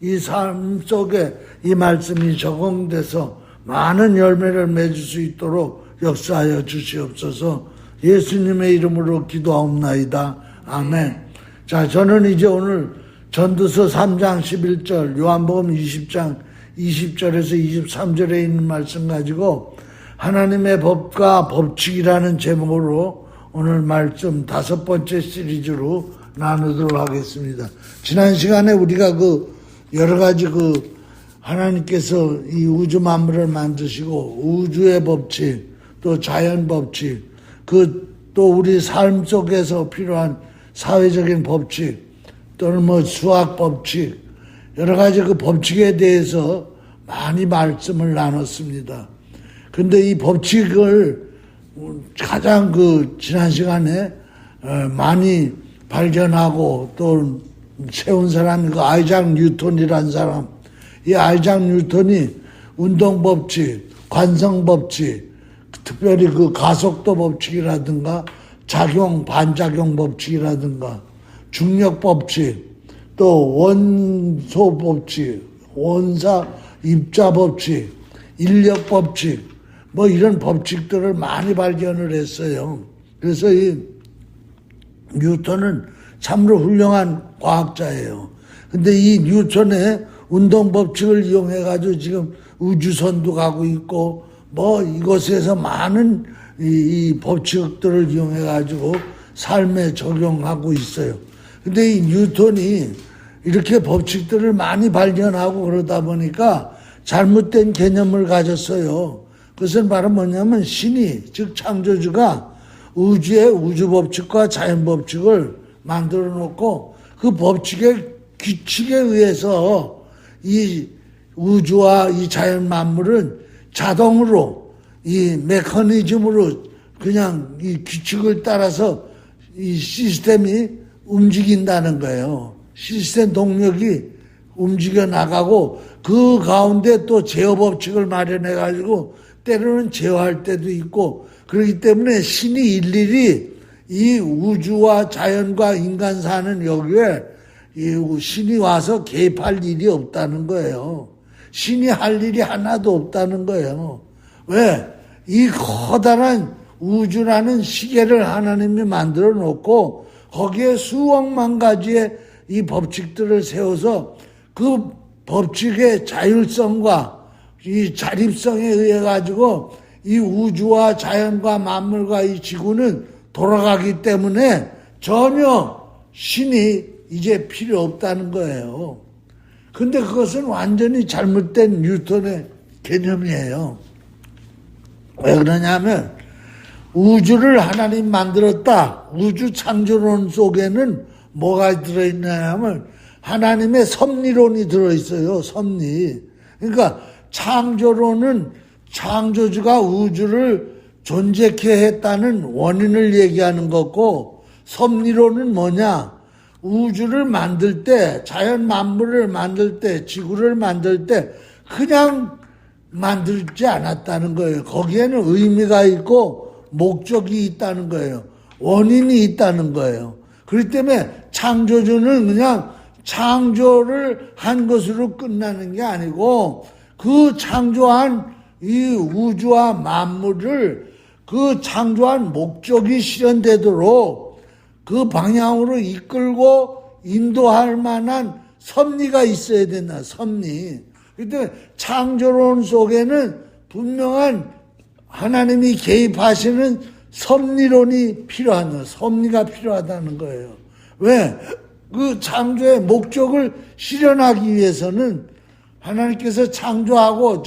이 삶 속에 이 말씀이 적용돼서 많은 열매를 맺을 수 있도록 역사하여 주시옵소서. 예수님의 이름으로 기도하옵나이다. 아멘. 자, 저는 이제 오늘 전도서 3장 11절, 요한복음 20장 20절에서 23절에 있는 말씀 가지고 하나님의 법과 법칙이라는 제목으로 오늘 말씀 5번째 시리즈로 나누도록 하겠습니다. 지난 시간에 우리가 여러 가지 하나님께서 이 우주 만물을 만드시고 우주의 법칙, 또 자연 법칙, 또 우리 삶 속에서 필요한 사회적인 법칙, 또는 수학 법칙, 여러 가지 법칙에 대해서 많이 말씀을 나눴습니다. 근데 이 법칙을 가장 지난 시간에 많이 발견하고 또 세운 사람이 아이작 뉴턴이라는 사람. 이 아이작 뉴턴이 운동 법칙, 관성 법칙, 특별히 가속도 법칙이라든가 작용, 반작용 법칙이라든가 중력 법칙, 또 원소 법칙, 원사 입자 법칙, 인력 법칙, 이런 법칙들을 많이 발견을 했어요. 그래서 이 뉴턴은 참으로 훌륭한 과학자예요. 근데 이 뉴턴의 운동 법칙을 이용해가지고 지금 우주선도 가고 있고, 이것에서 많은 이 법칙들을 이용해가지고 삶에 적용하고 있어요. 근데 이 뉴턴이 이렇게 법칙들을 많이 발견하고 그러다 보니까 잘못된 개념을 가졌어요. 그것은 바로 뭐냐면 신이, 즉 창조주가 우주의 우주 법칙과 자연 법칙을 만들어 놓고 그 법칙의 규칙에 의해서 이 우주와 이 자연 만물은 자동으로 이 메커니즘으로 그냥 이 규칙을 따라서 이 시스템이 움직인다는 거예요. 시스템 동력이 움직여 나가고 그 가운데 또 제어 법칙을 마련해 가지고 때로는 제어할 때도 있고, 그렇기 때문에 신이 일일이 이 우주와 자연과 인간 사는 여기에 신이 와서 개입할 일이 없다는 거예요. 신이 할 일이 하나도 없다는 거예요. 왜? 이 커다란 우주라는 시계를 하나님이 만들어 놓고 거기에 수억만 가지의 이 법칙들을 세워서 그 법칙의 자율성과 이 자립성에 의해 가지고 이 우주와 자연과 만물과 이 지구는 돌아가기 때문에 전혀 신이 이제 필요 없다는 거예요. 근데 그것은 완전히 잘못된 뉴턴의 개념이에요. 왜 그러냐면 우주를 하나님 만들었다. 우주 창조론 속에는 뭐가 들어있냐면 하나님의 섭리론이 들어있어요. 섭리. 그러니까 창조론은 창조주가 우주를 존재케 했다는 원인을 얘기하는 거고, 섭리론은 뭐냐? 우주를 만들 때, 자연 만물을 만들 때, 지구를 만들 때 그냥 만들지 않았다는 거예요. 거기에는 의미가 있고 목적이 있다는 거예요. 원인이 있다는 거예요. 그렇기 때문에 창조주는 그냥 창조를 한 것으로 끝나는 게 아니고 그 창조한 이 우주와 만물을 그 창조한 목적이 실현되도록 그 방향으로 이끌고 인도할 만한 섭리가 있어야 된다. 섭리. 그때 창조론 속에는 분명한 하나님이 개입하시는 섭리론이 필요하다. 섭리가 필요하다는 거예요. 왜? 그 창조의 목적을 실현하기 위해서는 하나님께서 창조하고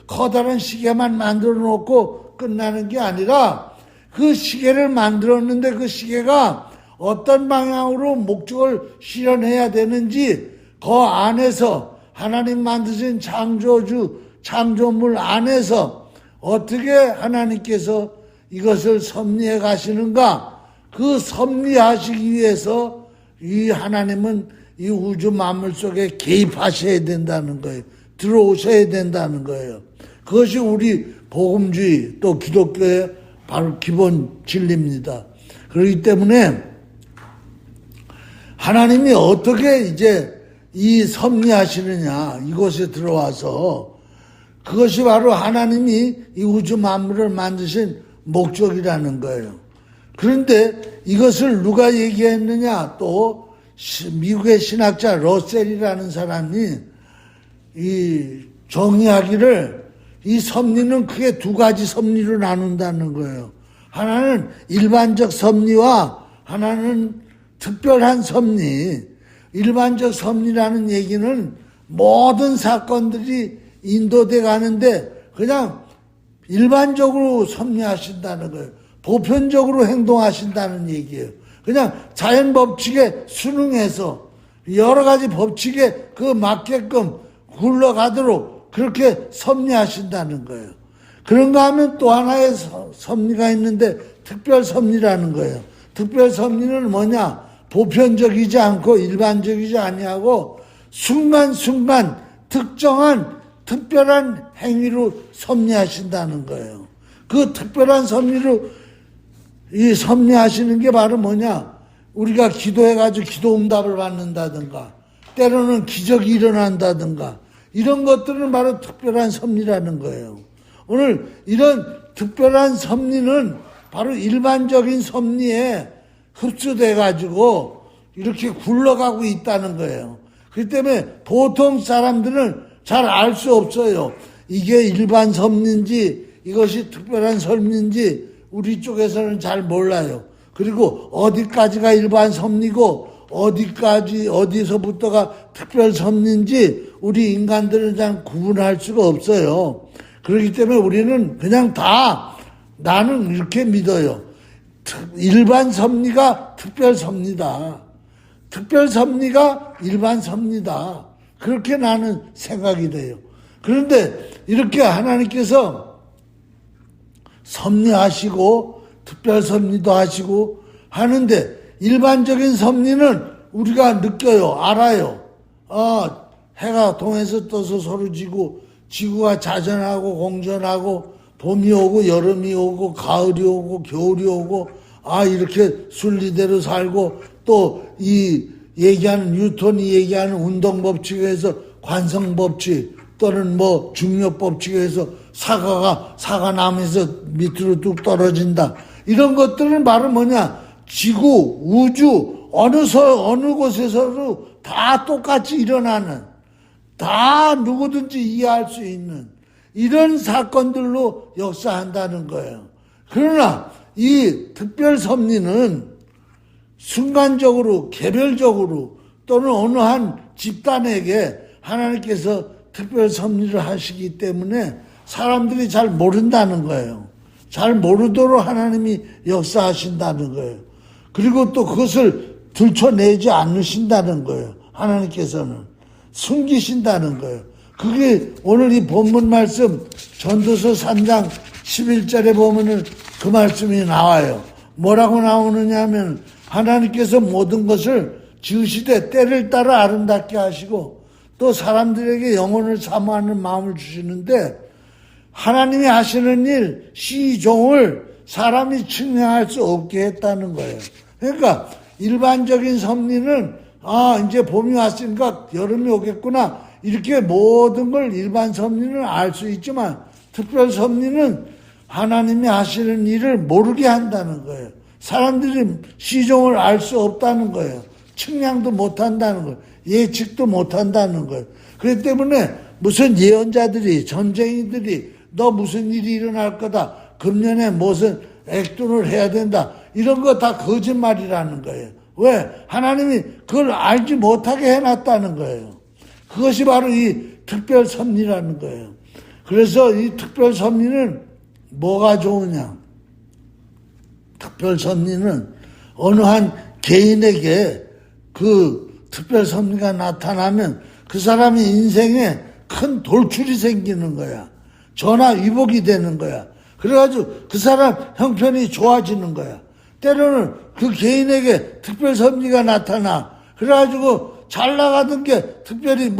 커다란 시계만 만들어 놓고 끝나는 게 아니라 그 시계를 만들었는데 그 시계가 어떤 방향으로 목적을 실현해야 되는지 그 안에서 하나님 만드신 창조주, 창조물 안에서 어떻게 하나님께서 이것을 섭리해 가시는가, 그 섭리하시기 위해서 이 하나님은 이 우주 만물 속에 개입하셔야 된다는 거예요. 들어오셔야 된다는 거예요. 그것이 우리 복음주의 또 기독교의 바로 기본 진리입니다. 그렇기 때문에 하나님이 어떻게 이제 이 섭리하시느냐, 이곳에 들어와서 그것이 바로 하나님이 이 우주 만물을 만드신 목적이라는 거예요. 그런데 이것을 누가 얘기했느냐, 또 미국의 신학자 러셀이라는 사람이 이 정의하기를 이 섭리는 크게 두 가지 섭리로 나눈다는 거예요. 하나는 일반적 섭리와 하나는 특별한 섭리. 일반적 섭리라는 얘기는 모든 사건들이 인도돼 가는데 그냥 일반적으로 섭리하신다는 거예요. 보편적으로 행동하신다는 얘기예요. 그냥 자연 법칙에 순응해서 여러 가지 법칙에 그 맞게끔 굴러가도록 그렇게 섭리하신다는 거예요. 그런가 하면 또 하나의 섭리가 있는데 특별 섭리라는 거예요. 특별 섭리는 뭐냐? 보편적이지 않고 일반적이지 아니하고 순간순간 특정한 특별한 행위로 섭리하신다는 거예요. 그 특별한 섭리로 이 섭리하시는 게 바로 뭐냐? 우리가 기도해가지고 기도 응답을 받는다든가 때로는 기적이 일어난다든가 이런 것들은 바로 특별한 섭리라는 거예요. 오늘 이런 특별한 섭리는 바로 일반적인 섭리에 흡수돼가지고 이렇게 굴러가고 있다는 거예요. 그렇기 때문에 보통 사람들은 잘 알 수 없어요. 이게 일반 섭리인지 이것이 특별한 섭리인지 우리 쪽에서는 잘 몰라요. 그리고 어디까지가 일반 섭리고 어디서부터가 특별 섭리인지 우리 인간들은 잘 구분할 수가 없어요. 그렇기 때문에 우리는 그냥 다 나는 이렇게 믿어요. 일반 섭리가 특별 섭리다. 특별 섭리가 일반 섭리다. 그렇게 나는 생각이 돼요. 그런데 이렇게 하나님께서 섭리하시고 특별 섭리도 하시고 하는데 일반적인 섭리는 우리가 느껴요. 알아요. 해가 동에서 떠서 서로 지고 지구가 자전하고 공전하고 봄이 오고 여름이 오고 가을이 오고 겨울이 오고 이렇게 순리대로 살고 또 이 얘기하는 뉴턴이 얘기하는 운동법칙에 의해서 관성법칙 또는 뭐 중력법칙에 의해서 사과나무에서 밑으로 뚝 떨어진다. 이런 것들은 바로 뭐냐? 지구, 우주, 어느 곳에서도 다 똑같이 일어나는, 다 누구든지 이해할 수 있는 이런 사건들로 역사한다는 거예요. 그러나 이 특별 섭리는 순간적으로, 개별적으로 또는 어느 한 집단에게 하나님께서 특별 섭리를 하시기 때문에 사람들이 잘 모른다는 거예요. 잘 모르도록 하나님이 역사하신다는 거예요. 그리고 또 그것을 들춰내지 않으신다는 거예요. 하나님께서는 숨기신다는 거예요. 그게 오늘 이 본문 말씀 전도서 3장 11절에 보면은 그 말씀이 나와요. 뭐라고 나오느냐 하면 하나님께서 모든 것을 지으시되 때를 따라 아름답게 하시고 또 사람들에게 영혼을 사모하는 마음을 주시는데 하나님이 하시는 일, 시종을 사람이 측량할 수 없게 했다는 거예요. 그러니까 일반적인 섭리는 이제 봄이 왔으니까 여름이 오겠구나 이렇게 모든 걸 일반 섭리는 알 수 있지만 특별 섭리는 하나님이 하시는 일을 모르게 한다는 거예요. 사람들이 시종을 알 수 없다는 거예요. 측량도 못한다는 거예요. 예측도 못한다는 거예요. 그렇기 때문에 무슨 예언자들이 전쟁이들이 너 무슨 일이 일어날 거다. 금년에 무슨 액돈을 해야 된다. 이런 거 다 거짓말이라는 거예요. 왜? 하나님이 그걸 알지 못하게 해놨다는 거예요. 그것이 바로 이 특별 섭리라는 거예요. 그래서 이 특별 섭리는 뭐가 좋으냐? 특별 섭리는 어느 한 개인에게 그 특별 섭리가 나타나면 그 사람의 인생에 큰 돌출이 생기는 거야. 전화위복이 되는 거야. 그래가지고 그 사람 형편이 좋아지는 거야. 때로는 그 개인에게 특별 섭리가 나타나. 그래가지고 잘 나가던 게 특별히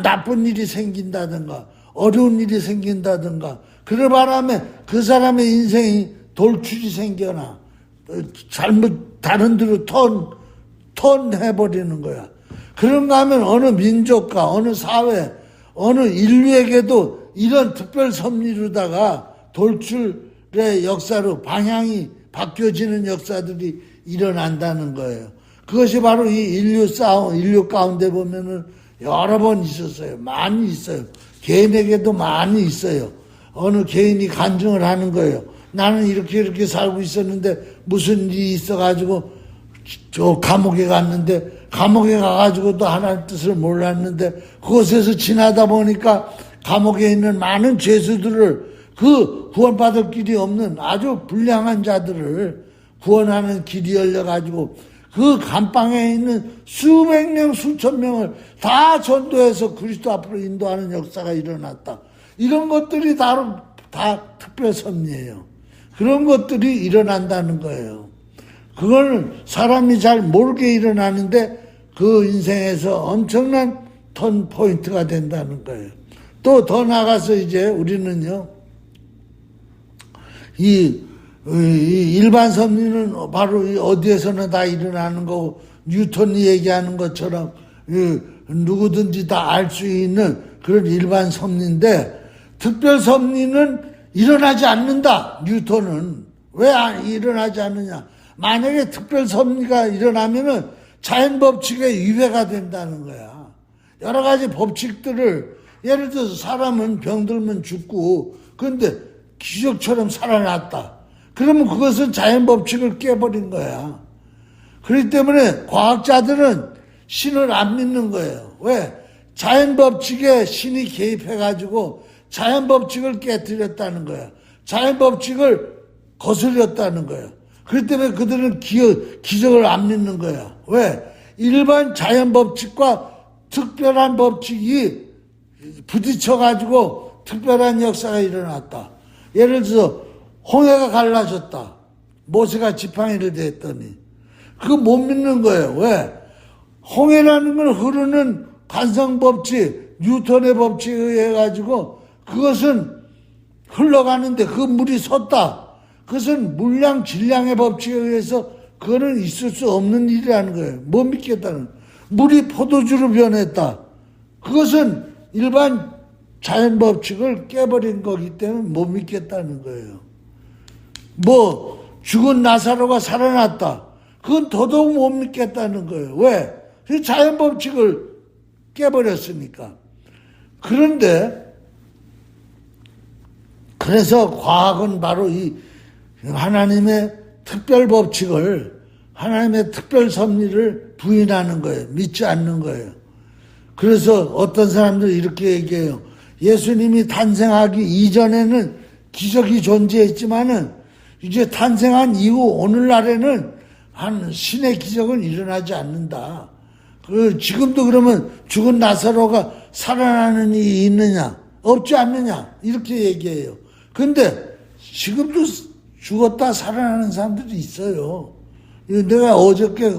나쁜 일이 생긴다든가 어려운 일이 생긴다든가 그럴 바람에 그 사람의 인생이 돌출이 생겨나. 잘못 다른 데로 턴 해버리는 거야. 그런가 하면 어느 민족과 어느 사회, 어느 인류에게도 이런 특별 섭리로다가 돌출의 역사로 방향이 바뀌어지는 역사들이 일어난다는 거예요. 그것이 바로 이 인류 가운데 보면은 여러 번 있었어요. 많이 있어요. 개인에게도 많이 있어요. 어느 개인이 간증을 하는 거예요. 나는 이렇게 살고 있었는데 무슨 일이 있어가지고 저 감옥에 갔는데, 감옥에 가가지고도 하나님 뜻을 몰랐는데 그곳에서 지나다 보니까 감옥에 있는 많은 죄수들을, 그 구원받을 길이 없는 아주 불량한 자들을 구원하는 길이 열려가지고 그 감방에 있는 수백 명 수천 명을 다 전도해서 그리스도 앞으로 인도하는 역사가 일어났다. 이런 것들이 다 특별 섭리예요. 그런 것들이 일어난다는 거예요. 그거는 사람이 잘 모르게 일어나는데 그 인생에서 엄청난 턴 포인트가 된다는 거예요. 또 더 나가서 이제 우리는요, 이 일반 섭리는 바로 어디에서나 다 일어나는 거고, 뉴턴이 얘기하는 것처럼 누구든지 다 알 수 있는 그런 일반 섭리인데, 특별 섭리는 일어나지 않는다. 뉴턴은 왜 일어나지 않느냐? 만약에 특별 섭리가 일어나면은 자연 법칙에 위배가 된다는 거야. 여러 가지 법칙들을, 예를 들어서 사람은 병들면 죽고, 그런데 기적처럼 살아났다. 그러면 그것은 자연 법칙을 깨버린 거야. 그렇기 때문에 과학자들은 신을 안 믿는 거예요. 왜? 자연 법칙에 신이 개입해가지고 자연 법칙을 깨뜨렸다는 거야. 자연 법칙을 거슬렸다는 거야. 그렇기 때문에 그들은 기적을 안 믿는 거야. 왜? 일반 자연 법칙과 특별한 법칙이 부딪혀가지고 특별한 역사가 일어났다. 예를 들어서 홍해가 갈라졌다. 모세가 지팡이를 댔더니 그거 못 믿는 거예요. 왜? 홍해라는 건 흐르는 관성법칙, 뉴턴의 법칙에 의해 가지고 그것은 흘러가는데 그 물이 섰다. 그것은 물량 질량의 법칙에 의해서 그거는 있을 수 없는 일이라는 거예요. 못 믿겠다는 거예요. 물이 포도주로 변했다. 그것은 일반 자연 법칙을 깨버린 거기 때문에 못 믿겠다는 거예요. 죽은 나사로가 살아났다. 그건 더더욱 못 믿겠다는 거예요. 왜? 자연 법칙을 깨버렸으니까. 그런데 그래서 과학은 바로 이 하나님의 특별 법칙을, 하나님의 특별 섭리를 부인하는 거예요. 믿지 않는 거예요. 그래서 어떤 사람들이 이렇게 얘기해요. 예수님이 탄생하기 이전에는 기적이 존재했지만은 이제 탄생한 이후 오늘날에는 한 신의 기적은 일어나지 않는다. 지금도 그러면 죽은 나사로가 살아나는 일이 있느냐? 없지 않느냐? 이렇게 얘기해요. 근데 지금도 죽었다 살아나는 사람들이 있어요. 내가 그저께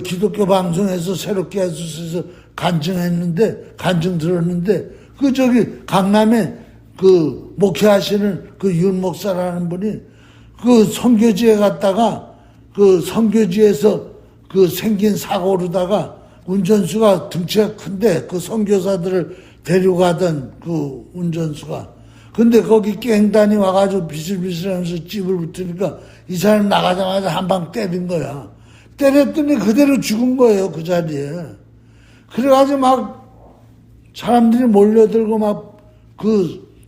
기독교 방송에서 새롭게 해서 간증 들었는데, 강남에 목회하시는 윤 목사라는 분이 선교지에 갔다가 선교지에서 생긴 사고로다가 운전수가 등치가 큰데 선교사들을 데려가던 운전수가, 근데 거기 깽단이 와가지고 비슬비슬하면서 찝을 붙으니까 이 사람 나가자마자 한 방 때린 거야. 때렸더니 그대로 죽은 거예요, 그 자리에. 그래가지고 막 사람들이 몰려들고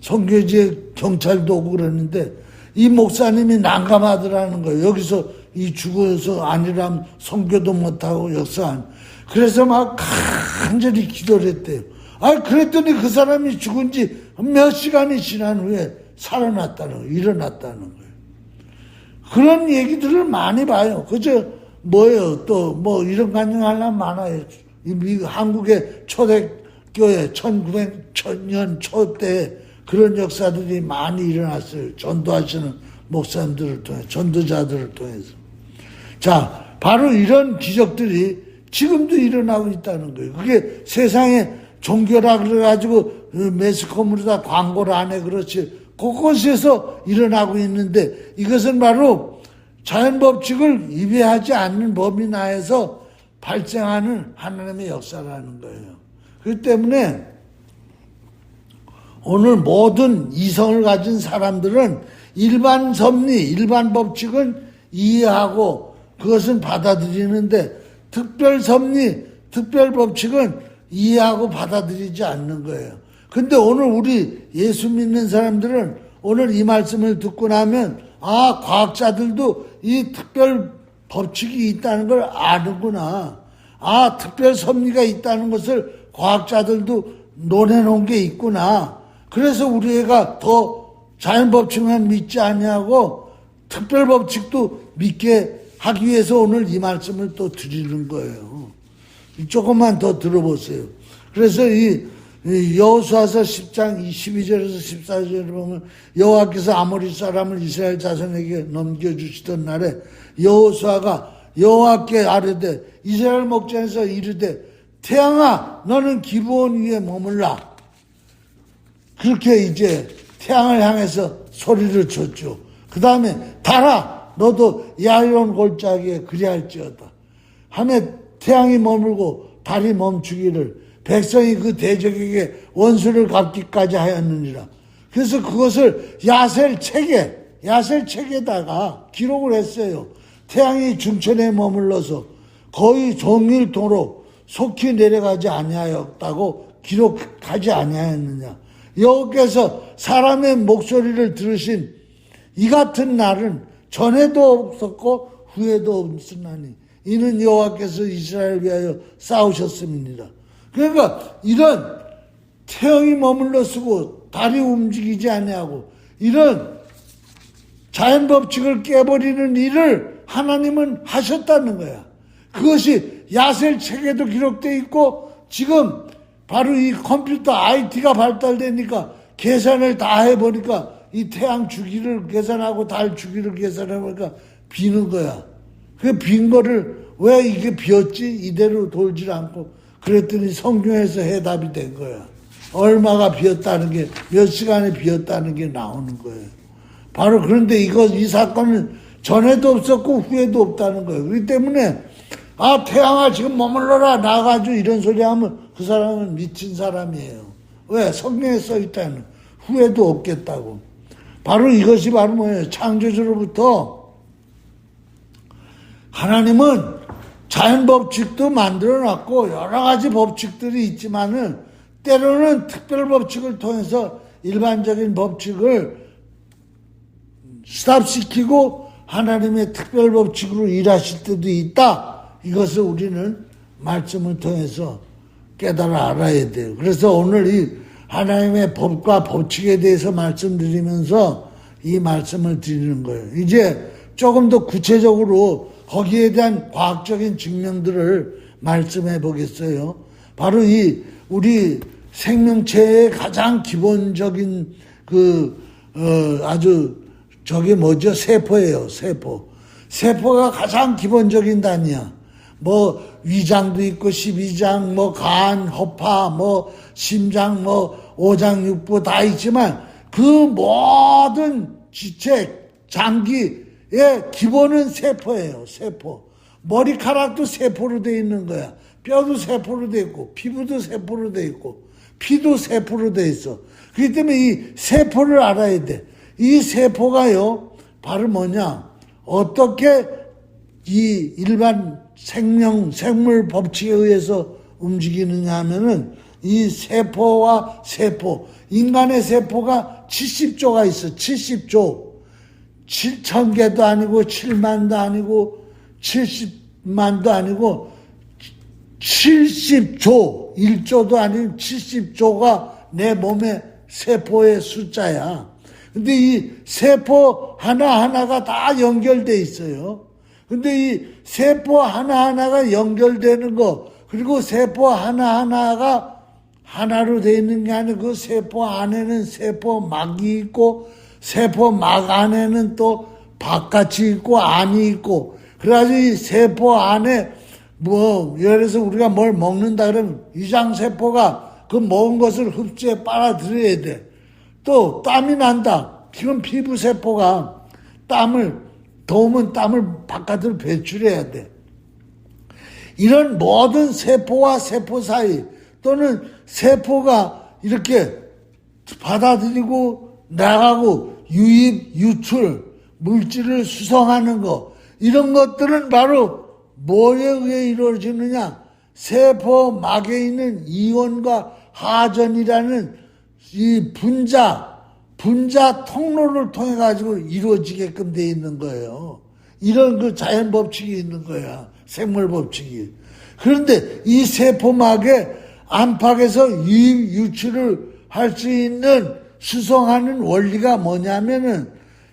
선교지에 경찰도 오고 그랬는데 이 목사님이 난감하더라는 거예요. 여기서 죽어서 아니라면 선교도 못하고 역사한. 그래서 막 간절히 기도를 했대요. 그랬더니 그 사람이 죽은 지 몇 시간이 지난 후에 살아났다는 거예요. 일어났다는 거예요. 그런 얘기들을 많이 봐요. 이런 간증하려면 많아요. 한국의 초대교회 1900년 초때 그런 역사들이 많이 일어났어요. 전도하시는 목사님들을 통해, 전도자들을 통해서. 자, 바로 이런 기적들이 지금도 일어나고 있다는 거예요. 그게 세상에 종교라 그래가지고 매스컴으로 다 광고를 안 해. 그렇지. 곳곳에서 일어나고 있는데 이것은 바로 자연법칙을 위배하지 않는 범위 내에서 발생하는 하나님의 역사라는 거예요. 그렇기 때문에 오늘 모든 이성을 가진 사람들은 일반 섭리, 일반 법칙은 이해하고 그것은 받아들이는데 특별 섭리, 특별 법칙은 이해하고 받아들이지 않는 거예요. 근데 오늘 우리 예수 믿는 사람들은 오늘 이 말씀을 듣고 나면 과학자들도 이 특별 법칙이 있다는 걸 아는구나. 특별 섭리가 있다는 것을 과학자들도 논해놓은 게 있구나. 그래서 우리가 더 자연 법칙만 믿지 아니하고 특별 법칙도 믿게 하기 위해서 오늘 이 말씀을 또 드리는 거예요. 조금만 더 들어보세요. 그래서 이 여호수아서 10장 12절에서 14절에 보면 여호와께서 아모리 사람을 이스라엘 자손에게 넘겨주시던 날에 여호수아가 여호와께 아뢰되 이스라엘 목전에서 이르되 태양아 너는 기브온 위에 머물라. 그렇게 이제 태양을 향해서 소리를 쳤죠. 그 다음에 달아 너도 야이론 골짜기에 그리할지어다. 하며 태양이 머물고 달이 멈추기를 백성이 그 대적에게 원수를 갚기까지 하였느니라. 그래서 그것을 야셀 책에다가 기록을 했어요. 태양이 중천에 머물러서 거의 종일토록 속히 내려가지 아니하였다고 기록하지 아니하였느냐. 여호께서 사람의 목소리를 들으신 이 같은 날은 전에도 없었고 후에도 없으나니 이는 여호와께서 이스라엘을 위하여 싸우셨음이니라. 그러니까 이런 태양이 머물러 쓰고 달이 움직이지 아니하고 이런 자연 법칙을 깨버리는 일을 하나님은 하셨다는 거야. 그것이 야셀 책에도 기록되어 있고 지금 바로 이 컴퓨터 IT가 발달되니까 계산을 다 해보니까 이 태양 주기를 계산하고 달 주기를 계산해보니까 비는 거야. 그 빈 거를 왜 이게 비었지? 이대로 돌질 않고 그랬더니 성경에서 해답이 된 거야. 얼마가 비었다는 게, 몇 시간에 비었다는 게 나오는 거예요. 바로 그런데 이 사건은 전에도 없었고 후에도 없다는 거예요. 그렇기 때문에 태양아 지금 머물러라 나가지고 이런 소리 하면 그 사람은 미친 사람이에요. 왜? 성경에 써있다는 후에도 없겠다고. 바로 이것이 바로 뭐예요? 창조주로부터 하나님은 자연 법칙도 만들어놨고 여러 가지 법칙들이 있지만은 때로는 특별 법칙을 통해서 일반적인 법칙을 스탑시키고 하나님의 특별 법칙으로 일하실 때도 있다. 이것을 우리는 말씀을 통해서 깨달아 알아야 돼요. 그래서 오늘 이 하나님의 법과 법칙에 대해서 말씀드리면서 이 말씀을 드리는 거예요. 이제 조금 더 구체적으로 거기에 대한 과학적인 증명들을 말씀해 보겠어요. 바로 이 우리 생명체의 가장 기본적인 저게 뭐죠? 세포예요. 세포가 가장 기본적인 단위야. 위장도 있고 12장, 간, 허파, 심장, 오장육부 다 있지만 그 모든 지체, 장기의 기본은 세포예요. 세포. 머리카락도 세포로 돼 있는 거야. 뼈도 세포로 돼 있고 피부도 세포로 돼 있고 피도 세포로 돼 있어. 그렇기 때문에 이 세포를 알아야 돼. 이 세포가요. 바로 뭐냐. 어떻게 이 일반 생물 법칙에 의해서 움직이느냐 하면은 이 세포와 세포, 인간의 세포가 70조가 있어. 70조. 7,000개도 아니고 7만도 아니고 70만도 아니고 70조, 1조도 아닌 70조가 내 몸의 세포의 숫자야. 근데 이 세포 하나하나가 다 연결돼 있어요. 근데 이 세포 하나하나가 연결되는 거, 그리고 세포 하나하나가 하나로 돼 있는 게 아니고 그 세포 안에는 세포막이 있고 세포막 안에는 또 바깥이 있고 안이 있고, 그래가지고 이 세포 안에 예를 들어서 우리가 뭘 먹는다 그러면 위장세포가 그 먹은 것을 흡수해 빨아들여야 돼. 또 땀이 난다. 지금 피부세포가 더우면 땀을 바깥으로 배출해야 돼. 이런 모든 세포와 세포 사이 또는 세포가 이렇게 받아들이고 나가고 유입, 유출, 물질을 수송하는 거 이런 것들은 바로 뭐에 의해 이루어지느냐? 세포막에 있는 이온과 하전이라는 이 분자 통로를 통해 가지고 이루어지게끔 돼 있는 거예요. 이런 그 자연 법칙이 있는 거야. 생물 법칙이. 그런데 이 세포막의 안팎에서 유입, 유출을 할 수 있는 수송하는 원리가 뭐냐면은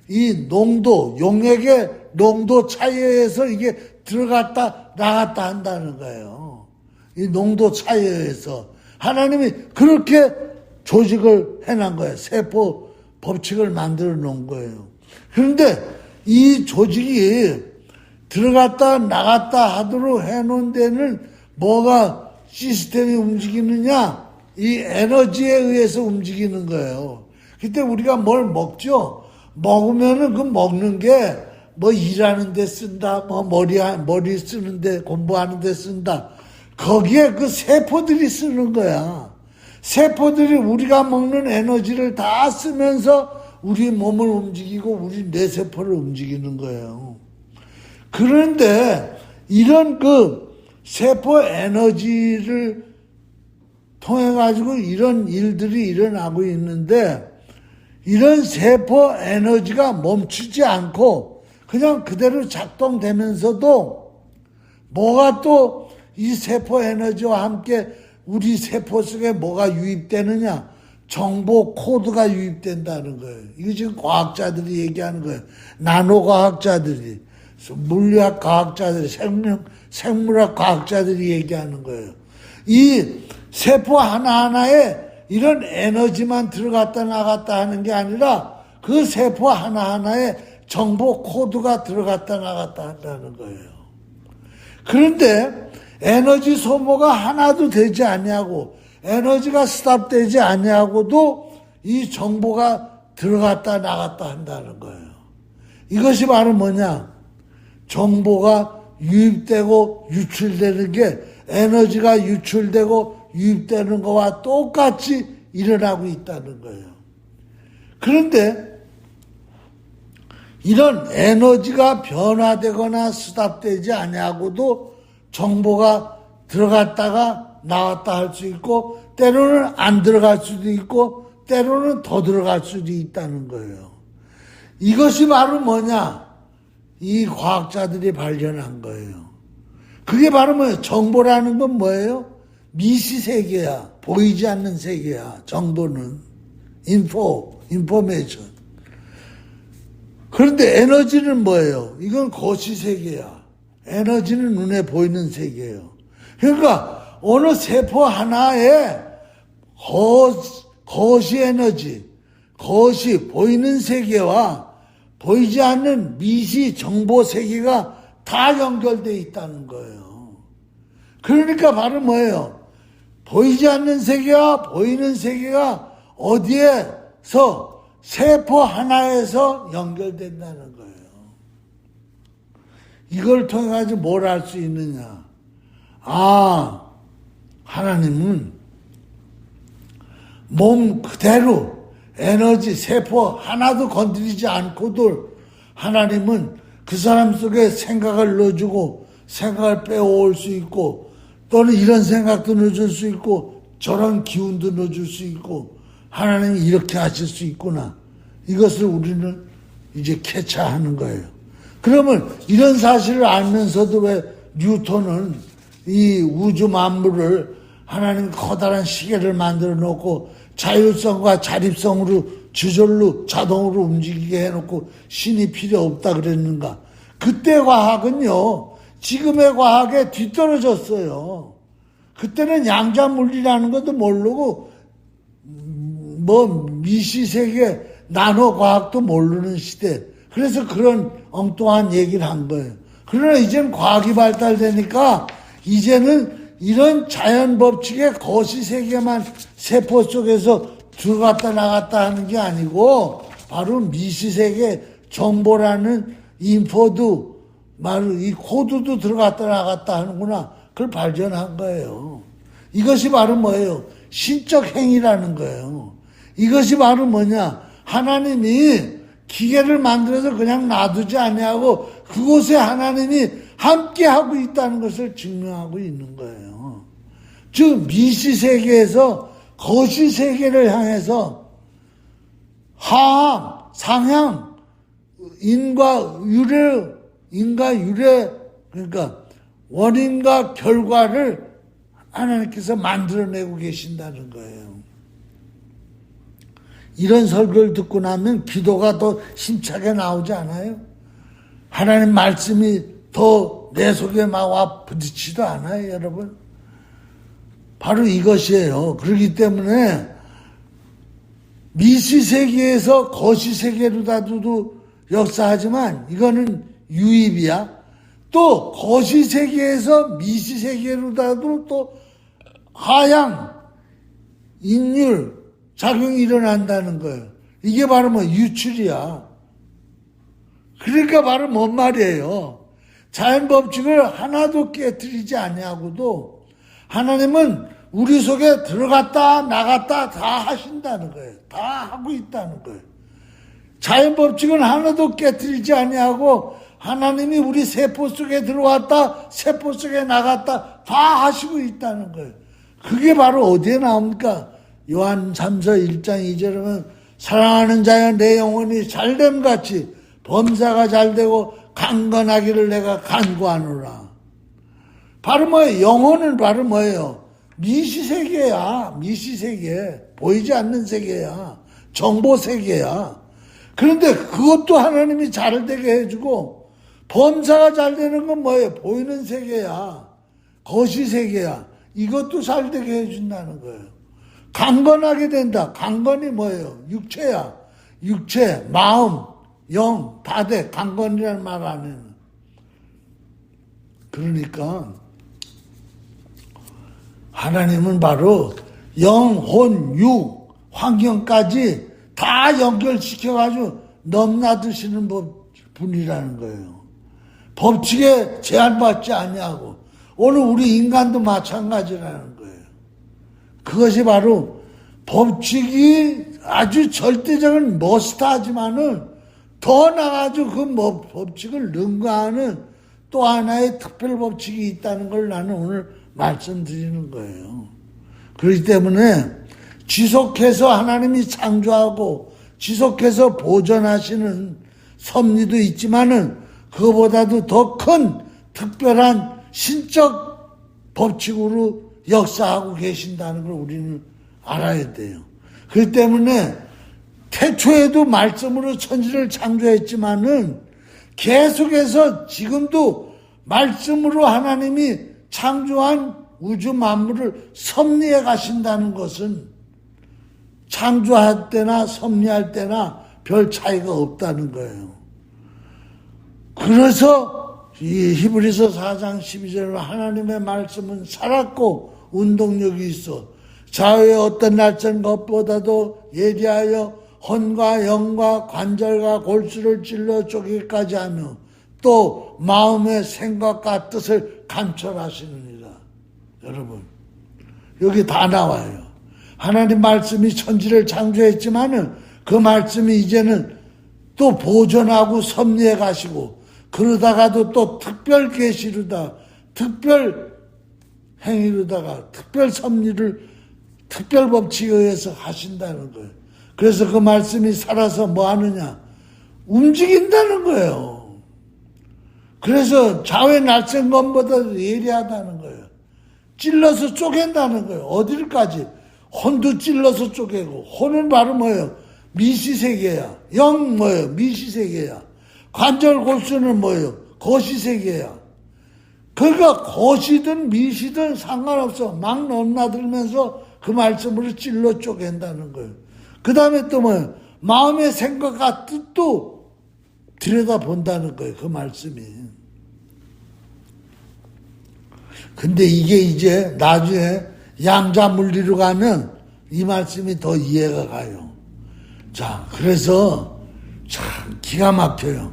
이 농도, 용액의 농도 차이에 의해서 이게 들어갔다 나갔다 한다는 거예요. 이 농도 차이에 의해서. 하나님이 그렇게 조직을 해놓은 거예요. 세포 법칙을 만들어 놓은 거예요. 그런데 이 조직이 들어갔다 나갔다 하도록 해놓은 데는 뭐가 시스템이 움직이느냐? 이 에너지에 의해서 움직이는 거예요. 그때 우리가 뭘 먹죠? 먹으면은 그 먹는 게 뭐 일하는 데 쓴다, 뭐 머리 쓰는데 공부하는 데 쓴다. 거기에 그 세포들이 쓰는 거야. 세포들이 우리가 먹는 에너지를 다 쓰면서 우리 몸을 움직이고 우리 뇌세포를 움직이는 거예요. 그런데 이런 그 세포 에너지를 통해 가지고 이런 일들이 일어나고 있는데 이런 세포 에너지가 멈추지 않고 그냥 그대로 작동되면서도 뭐가 또 이 세포 에너지와 함께 우리 세포 속에 뭐가 유입되느냐? 정보 코드가 유입된다는 거예요. 이거 지금 과학자들이 얘기하는 거예요. 나노과학자들이, 물리학 과학자들이, 생물학 과학자들이 얘기하는 거예요. 이 세포 하나하나에 이런 에너지만 들어갔다 나갔다 하는 게 아니라 그 세포 하나하나에 정보 코드가 들어갔다 나갔다 한다는 거예요. 그런데 에너지 소모가 하나도 되지 아니하고 에너지가 스탑되지 아니하고도 이 정보가 들어갔다 나갔다 한다는 거예요. 이것이 바로 뭐냐? 정보가 유입되고 유출되는 게 에너지가 유출되고 유입되는 거와 똑같이 일어나고 있다는 거예요. 그런데 이런 에너지가 변화되거나 스탑되지 아니하고도 정보가 들어갔다가 나왔다 할 수 있고 때로는 안 들어갈 수도 있고 때로는 더 들어갈 수도 있다는 거예요. 이것이 바로 뭐냐? 이 과학자들이 발견한 거예요. 그게 바로 뭐예요? 정보라는 건 뭐예요? 미시세계야. 보이지 않는 세계야. 정보는. 인포메이션. 그런데 에너지는 뭐예요? 이건 거시세계야. 에너지는 눈에 보이는 세계예요. 그러니까 어느 세포 하나에 거시 에너지, 거시 보이는 세계와 보이지 않는 미시 정보 세계가 다 연결되어 있다는 거예요. 그러니까 바로 뭐예요? 보이지 않는 세계와 보이는 세계가 어디에서 세포 하나에서 연결된다는 거예요. 이걸 통해 가지고 뭘 할 수 있느냐? 하나님은 몸 그대로 에너지 세포 하나도 건드리지 않고도 하나님은 그 사람 속에 생각을 넣어주고 생각을 빼올 수 있고 또는 이런 생각도 넣어줄 수 있고 저런 기운도 넣어줄 수 있고 하나님이 이렇게 하실 수 있구나. 이것을 우리는 이제 캐치하는 거예요. 그러면 이런 사실을 알면서도 왜 뉴턴은 이 우주 만물을 하나님 커다란 시계를 만들어 놓고 자율성과 자립성으로 저절로 자동으로 움직이게 해놓고 신이 필요 없다 그랬는가? 그때 과학은요, 지금의 과학에 뒤떨어졌어요. 그때는 양자물리라는 것도 모르고 미시세계 나노과학도 모르는 시대. 그래서 그런 엉뚱한 얘기를 한 거예요. 그러나 이제는 과학이 발달되니까 이제는 이런 자연 법칙의 거시세계만 세포 속에서 들어갔다 나갔다 하는 게 아니고 바로 미시세계 정보라는 인포도 바로 이 코드도 들어갔다 나갔다 하는구나. 그걸 발견한 거예요. 이것이 바로 뭐예요? 신적 행위라는 거예요. 이것이 바로 뭐냐? 하나님이 기계를 만들어서 그냥 놔두지 아니하고 그곳에 하나님이 함께하고 있다는 것을 증명하고 있는 거예요. 즉 미시세계에서 거시세계를 향해서 하향, 상향, 인과 유래, 그러니까 원인과 결과를 하나님께서 만들어내고 계신다는 거예요. 이런 설교를 듣고 나면 기도가 더 힘차게 나오지 않아요? 하나님 말씀이 더 내 속에 막 와 부딪히지도 않아요, 여러분? 바로 이것이에요. 그렇기 때문에 미시세계에서 거시세계로다도 역사하지만 이거는 유입이야. 또 거시세계에서 미시세계로다도 또 하향, 인율, 작용이 일어난다는 거예요. 이게 바로 뭐 유출이야. 그러니까 바로 뭔 말이에요. 자연 법칙을 하나도 깨뜨리지 아니하고도 하나님은 우리 속에 들어갔다 나갔다 다 하신다는 거예요. 다 하고 있다는 거예요. 자연 법칙은 하나도 깨뜨리지 아니하고 하나님이 우리 세포 속에 들어왔다 세포 속에 나갔다 다 하시고 있다는 거예요. 그게 바로 어디에 나옵니까? 요한 3서 1장 2절에는 사랑하는 자여 내 영혼이 잘됨같이 범사가 잘되고 강건하기를 내가 간구하노라. 바로 뭐예요? 영혼은 바로 뭐예요? 미시세계야. 미시세계. 보이지 않는 세계야. 정보세계야. 그런데 그것도 하나님이 잘 되게 해주고 범사가 잘 되는 건 뭐예요? 보이는 세계야. 거시세계야. 이것도 잘 되게 해준다는 거예요. 강건하게 된다. 강건이 뭐예요? 육체야. 육체, 마음, 영, 다 돼. 강건이라는 말 안에는. 그러니까 하나님은 바로 영, 혼, 육, 환경까지 다 연결시켜가지고 넘나드시는 분이라는 거예요. 법칙에 제한받지 아니하고 오늘 우리 인간도 마찬가지라는 거예요. 그것이 바로 법칙이 아주 절대적인 머스트하지만은 더 나아가지고 그 법칙을 능가하는 또 하나의 특별 법칙이 있다는 걸 나는 오늘 말씀드리는 거예요. 그렇기 때문에 지속해서 하나님이 창조하고 지속해서 보존하시는 섭리도 있지만은 그거보다도 더 큰 특별한 신적 법칙으로 역사하고 계신다는 걸 우리는 알아야 돼요. 그렇기 때문에 태초에도 말씀으로 천지를 창조했지만은 계속해서 지금도 말씀으로 하나님이 창조한 우주 만물을 섭리해 가신다는 것은 창조할 때나 섭리할 때나 별 차이가 없다는 거예요. 그래서 이 히브리서 4장 12절로 하나님의 말씀은 살았고 운동력이 있어 좌우의 어떤 낯선 것보다도 예리하여 혼과 영과 관절과 골수를 찔러 쪼개기까지 하며 또 마음의 생각과 뜻을 감찰하시느니라. 여러분 여기 다 나와요. 하나님 말씀이 천지를 창조했지만은 그 말씀이 이제는 또 보존하고 섭리해 가시고 그러다가도 또 특별 계시로다 특별 행위로다가 특별 섭리를 특별 법칙에 의해서 하신다는 거예요. 그래서 그 말씀이 살아서 뭐 하느냐? 움직인다는 거예요. 그래서 좌우의 낯선 것보다 예리하다는 거예요. 찔러서 쪼갠다는 거예요. 어디를까지? 혼도 찔러서 쪼개고 혼은 바로 뭐예요? 미시세계야. 영 뭐예요? 미시세계야. 관절 골수는 뭐예요? 거시세계야. 그러니까 거시든 미시든 상관없어. 막 넘나들면서 그 말씀으로 찔러 쪼갠다는 거예요. 그 다음에 또 뭐예요? 마음의 생각과 뜻도 들여다본다는 거예요. 그 말씀이. 근데 이게 이제 나중에 양자 물리로 가면 이 말씀이 더 이해가 가요. 자, 그래서 참 기가 막혀요.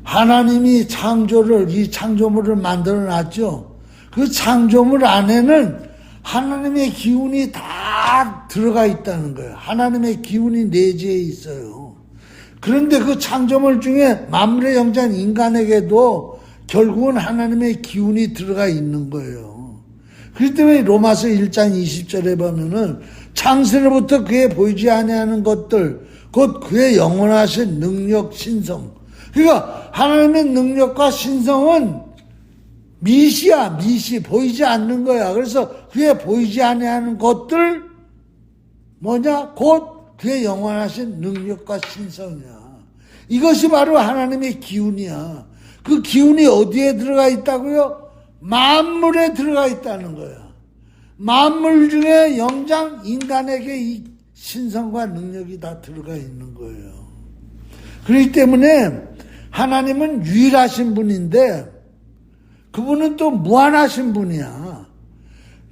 하나님이 이 창조물을 만들어 놨죠. 그 창조물 안에는 하나님의 기운이 다 들어가 있다는 거예요. 하나님의 기운이 내재해 있어요. 그런데 그 창조물 중에 만물의 영장 인간에게도 결국은 하나님의 기운이 들어가 있는 거예요. 그렇기 때문에 로마서 1장 20절에 보면은 창세로부터 그의 보이지 아니하는 것들 곧 그의 영원하신 능력 신성. 그러니까 하나님의 능력과 신성은 미시야, 미시, 보이지 않는 거야. 그래서 그의 보이지 아니하는 것들 뭐냐? 곧 그의 영원하신 능력과 신성이야. 이것이 바로 하나님의 기운이야. 그 기운이 어디에 들어가 있다고요? 만물에 들어가 있다는 거야. 만물 중에 영장 인간에게 이 신성과 능력이 다 들어가 있는 거예요. 그렇기 때문에 하나님은 유일하신 분인데 그분은 또 무한하신 분이야.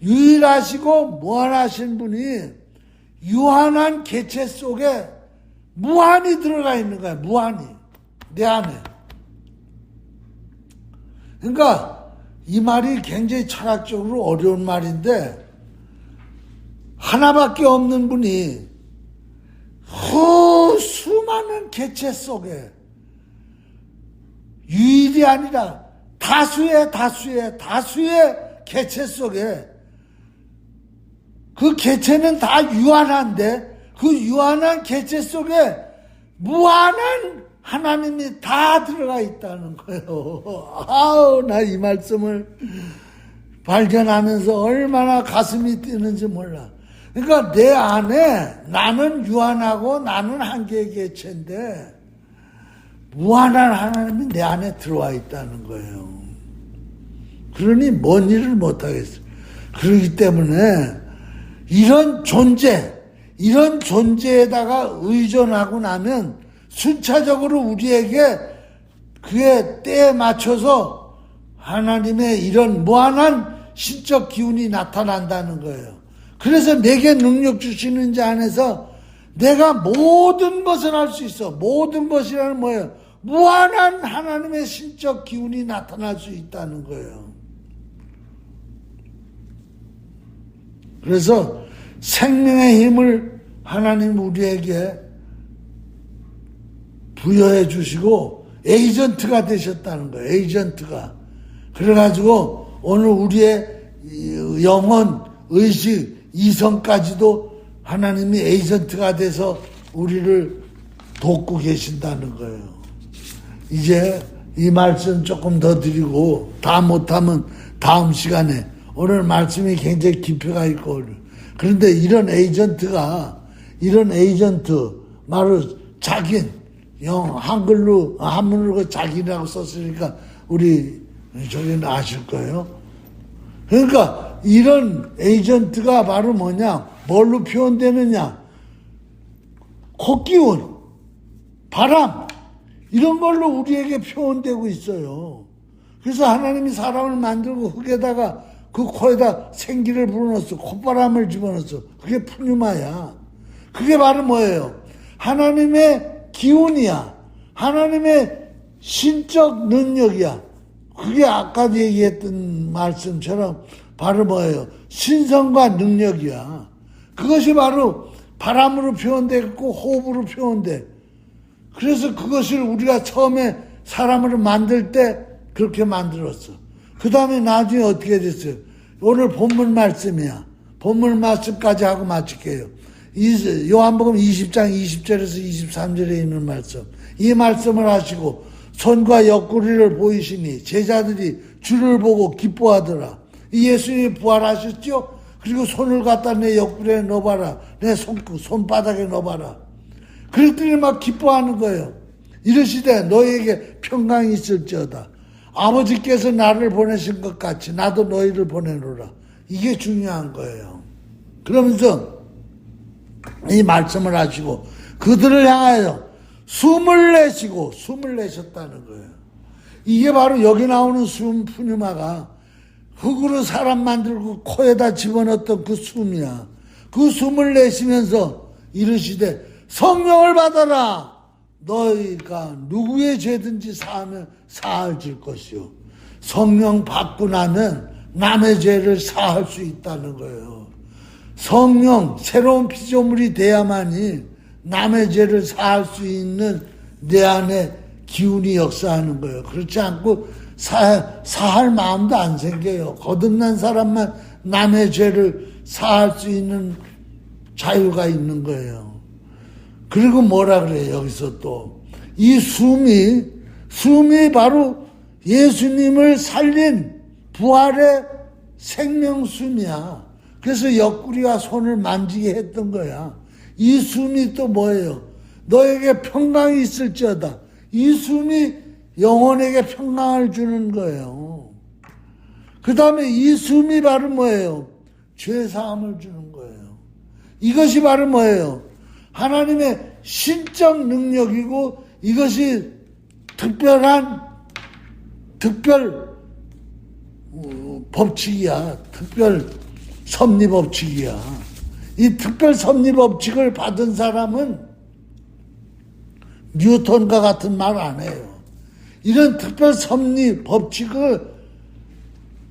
유일하시고 무한하신 분이 유한한 개체 속에 무한히 들어가 있는 거야. 무한히. 내 안에. 그러니까 이 말이 굉장히 철학적으로 어려운 말인데 하나밖에 없는 분이 수많은 개체 속에 유일이 아니라 다수의 개체 속에 그 개체는 다 유한한데 그 유한한 개체 속에 무한한 하나님이 다 들어가 있다는 거예요. 아우, 나 이 말씀을 발견하면서 얼마나 가슴이 뛰는지 몰라. 그러니까 내 안에 나는 유한하고 나는 한 개의 개체인데 무한한 하나님이 내 안에 들어와 있다는 거예요. 그러니 뭔 일을 못하겠어. 그렇기 때문에 이런 존재에다가 의존하고 나면 순차적으로 우리에게 그의 때에 맞춰서 하나님의 이런 무한한 신적 기운이 나타난다는 거예요. 그래서 내게 능력 주시는 자 안에서 내가 모든 것을 할 수 있어. 모든 것이라는 뭐예요? 무한한 하나님의 신적 기운이 나타날 수 있다는 거예요. 그래서 생명의 힘을 하나님 우리에게 부여해 주시고 에이전트가 되셨다는 거예요. 에이전트가. 그래가지고 오늘 우리의 영혼, 의식, 이성까지도 하나님이 에이전트가 돼서 우리를 돕고 계신다는 거예요. 이제 이 말씀 조금 더 드리고 다 못하면 다음 시간에 오늘 말씀이 굉장히 깊이가 있고 그런데 이런 에이전트 말로 자긴 한문으로 자기라고 썼으니까 우리 저기는 아실 거예요. 그러니까 이런 에이전트가 바로 뭐냐? 뭘로 표현되느냐? 콧기운, 바람 이런 걸로 우리에게 표현되고 있어요. 그래서 하나님이 사람을 만들고 흙에다가 그 코에다 생기를 불어넣었어. 콧바람을 집어넣었어. 그게 푸뉴마야. 그게 바로 뭐예요? 하나님의 기운이야. 하나님의 신적 능력이야. 그게 아까 얘기했던 말씀처럼 바로 뭐예요? 신성과 능력이야. 그것이 바로 바람으로 표현됐고 호흡으로 표현돼. 그래서 그것을 우리가 처음에 사람을 만들 때 그렇게 만들었어. 그 다음에 나중에 어떻게 됐어요? 오늘 본문 말씀이야. 본문 말씀까지 하고 마칠게요. 요한복음 20장 20절에서 23절에 있는 말씀. 이 말씀을 하시고 손과 옆구리를 보이시니 제자들이 주를 보고 기뻐하더라. 이 예수님이 부활하셨죠? 그리고 손을 갖다 내 옆구리에 넣어봐라. 내 손바닥에 넣어봐라. 그랬더니 막 기뻐하는 거예요. 이러시되 너희에게 평강이 있을지어다. 아버지께서 나를 보내신 것 같이 나도 너희를 보내노라. 이게 중요한 거예요. 그러면서 이 말씀을 하시고 그들을 향하여 숨을 내셨다는 거예요. 이게 바로 여기 나오는 숨 푸뉴마가 흙으로 사람 만들고 코에다 집어넣었던 그 숨이야. 그 숨을 내쉬면서 이르시되 성령을 받아라. 너희가 누구의 죄든지 사하면 사할 줄 것이요. 성령 받고 나면 남의 죄를 사할 수 있다는 거예요. 성령, 새로운 피조물이 돼야만이 남의 죄를 사할 수 있는 내 안에 기운이 역사하는 거예요. 그렇지 않고 사할 마음도 안 생겨요. 거듭난 사람만 남의 죄를 사할 수 있는 자유가 있는 거예요. 그리고 뭐라 그래요? 여기서 또 이 숨이 바로 예수님을 살린 부활의 생명숨이야. 그래서 옆구리와 손을 만지게 했던 거야. 이 숨이 또 뭐예요? 너에게 평강이 있을지어다. 이 숨이 영혼에게 평강을 주는 거예요. 그 다음에 이 숨이 바로 뭐예요? 죄사함을 주는 거예요. 이것이 바로 뭐예요? 하나님의 신적 능력이고 이것이 특별 법칙이야. 특별 섭리 법칙이야. 이 특별 섭리 법칙을 받은 사람은 뉴턴과 같은 말 안 해요. 이런 특별 섭리 법칙을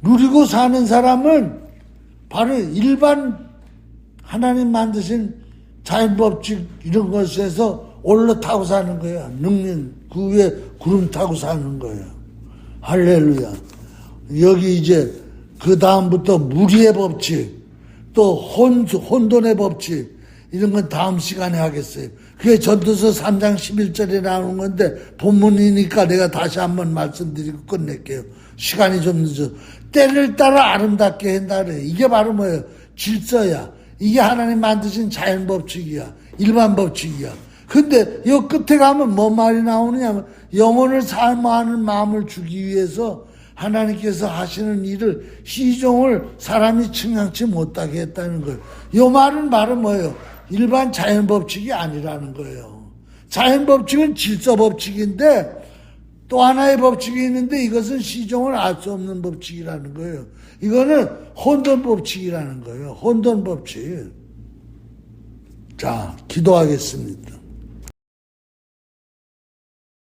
누리고 사는 사람은 바로 일반 하나님 만드신 자연 법칙 이런 것에서 올라타고 사는 거야. 능력 그 위에 구름 타고 사는 거예요. 할렐루야. 여기 이제 그 다음부터 무리의 법칙, 또 혼돈의 법칙 이런 건 다음 시간에 하겠어요. 그게 전도서 3장 11절에 나오는 건데 본문이니까 내가 다시 한번 말씀드리고 끝낼게요. 시간이 좀 늦어서. 때를 따라 아름답게 한다 그래. 이게 바로 뭐예요? 질서야. 이게 하나님 만드신 자연 법칙이야. 일반 법칙이야. 근데 이 끝에 가면 뭔 말이 나오느냐면 영혼을 사모하는 마음을 주기 위해서 하나님께서 하시는 일을 시종을 사람이 측량치 못하게 했다는 거예요. 이 말은 바로 뭐예요? 일반 자연 법칙이 아니라는 거예요. 자연 법칙은 질서 법칙인데 또 하나의 법칙이 있는데 이것은 시종을 알 수 없는 법칙이라는 거예요. 이거는 혼돈 법칙이라는 거예요. 혼돈 법칙. 자, 기도하겠습니다.